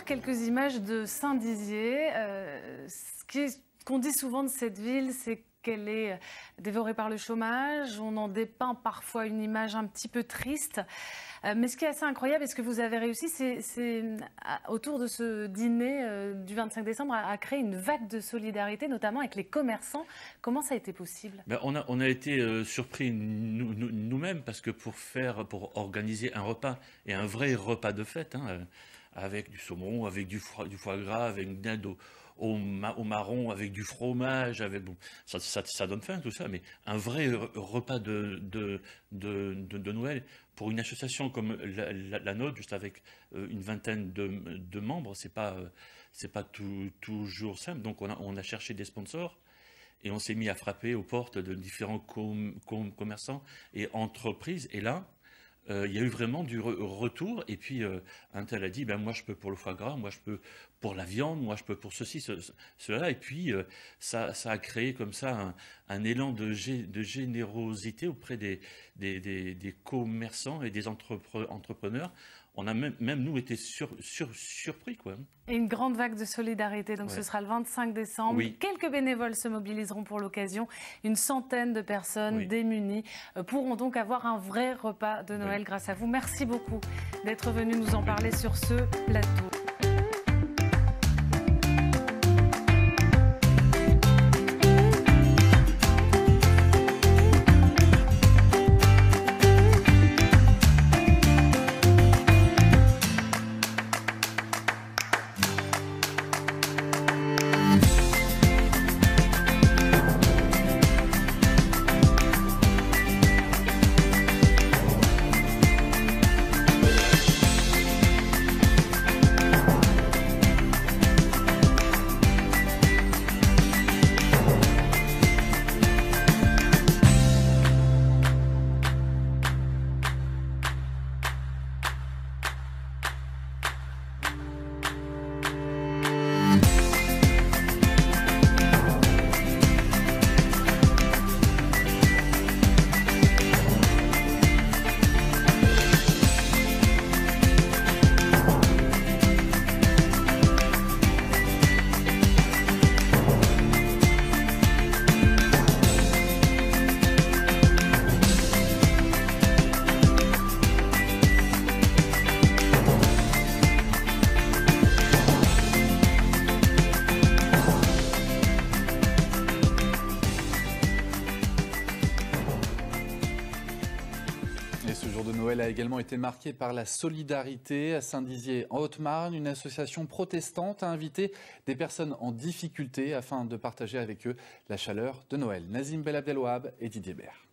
quelques images de Saint-Dizier. Ce qu'on dit souvent de cette ville, c'est qu'elle est dévorée par le chômage. On en dépeint parfois une image un petit peu triste. Mais ce qui est assez incroyable et ce que vous avez réussi, c'est autour de ce dîner du 25 décembre à créer une vague de solidarité, notamment avec les commerçants. Comment ça a été possible? On a été surpris nous-mêmes parce que pour organiser un repas, et un vrai repas de fête, avec du saumon, avec du foie gras, avec une dinde au marron, avec du fromage, ça donne faim tout ça, mais un vrai repas de Noël pour une association comme la nôtre, juste avec une vingtaine de membres, c'est pas toujours simple. Donc on a cherché des sponsors et on s'est mis à frapper aux portes de différents commerçants et entreprises. Et là, il y a eu vraiment du retour, et puis un tel a dit moi je peux pour le foie gras, moi je peux pour la viande, moi je peux pour ceci, cela, et puis ça a créé comme ça un élan de générosité auprès des commerçants et des entrepreneurs. On a même nous été surpris, quoi. Et une grande vague de solidarité, donc ouais. Ce sera le 25 décembre. Oui. Quelques bénévoles se mobiliseront pour l'occasion. Une centaine de personnes démunies pourront donc avoir un vrai repas de Noël grâce à vous. Merci beaucoup d'être venu nous en parler sur ce plateau. A également été marqué par la solidarité. À Saint-Dizier, en Haute-Marne, une association protestante a invité des personnes en difficulté afin de partager avec eux la chaleur de Noël. Nazim Belabdelouab et Didier Bert.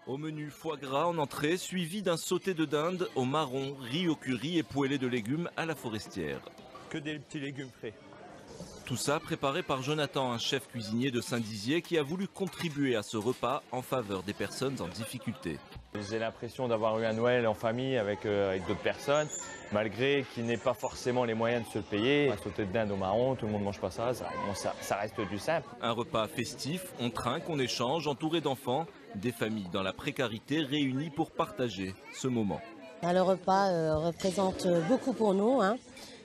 Au menu, foie gras en entrée, suivi d'un sauté de dinde au marron, riz au curry et poêlé de légumes à la forestière. Que des petits légumes frais. Tout ça préparé par Jonathan, un chef cuisinier de Saint-Dizier qui a voulu contribuer à ce repas en faveur des personnes en difficulté. J'ai l'impression d'avoir eu un Noël en famille avec d'autres personnes, malgré qu'ils n'aient pas forcément les moyens de se le payer. Un sauté de dinde au marron, tout le monde ne mange pas ça, ça reste du simple. Un repas festif, on trinque, on échange, entouré d'enfants, des familles dans la précarité réunies pour partager ce moment. Le repas représente beaucoup pour nous.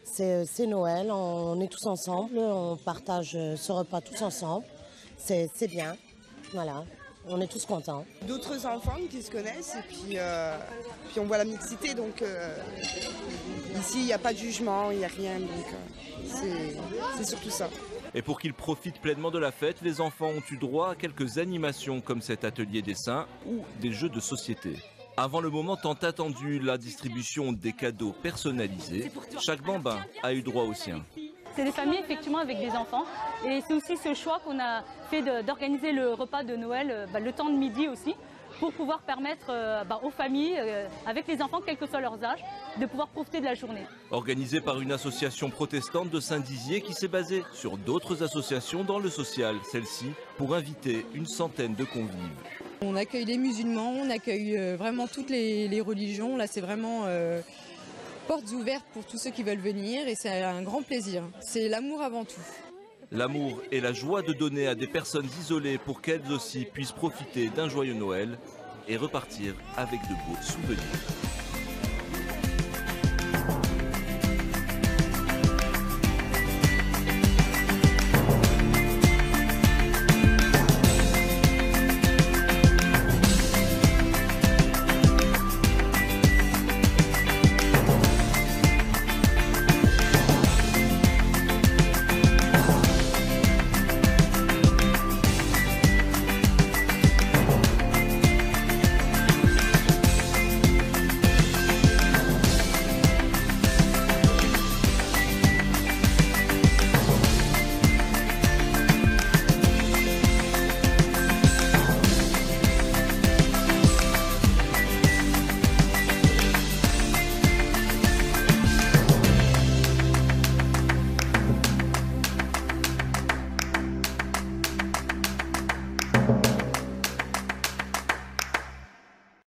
C'est Noël, on est tous ensemble, on partage ce repas tous ensemble, c'est bien, voilà, on est tous contents. D'autres enfants qui se connaissent et puis on voit la mixité, donc ici il n'y a pas de jugement, il n'y a rien, donc c'est surtout ça. Et pour qu'ils profitent pleinement de la fête, les enfants ont eu droit à quelques animations comme cet atelier dessin ou des jeux de société. Avant le moment tant attendu, la distribution des cadeaux personnalisés, chaque bambin a eu droit au sien. C'est des familles effectivement avec des enfants et c'est aussi ce choix qu'on a fait d'organiser le repas de Noël le temps de midi aussi pour pouvoir permettre aux familles avec les enfants, quel que soit leurs âges, de pouvoir profiter de la journée. Organisé par une association protestante de Saint-Dizier qui s'est basée sur d'autres associations dans le social, celle-ci pour inviter une centaine de convives. On accueille les musulmans, on accueille vraiment toutes les religions. Là, c'est vraiment portes ouvertes pour tous ceux qui veulent venir et c'est un grand plaisir. C'est l'amour avant tout. L'amour et la joie de donner à des personnes isolées pour qu'elles aussi puissent profiter d'un joyeux Noël et repartir avec de beaux souvenirs.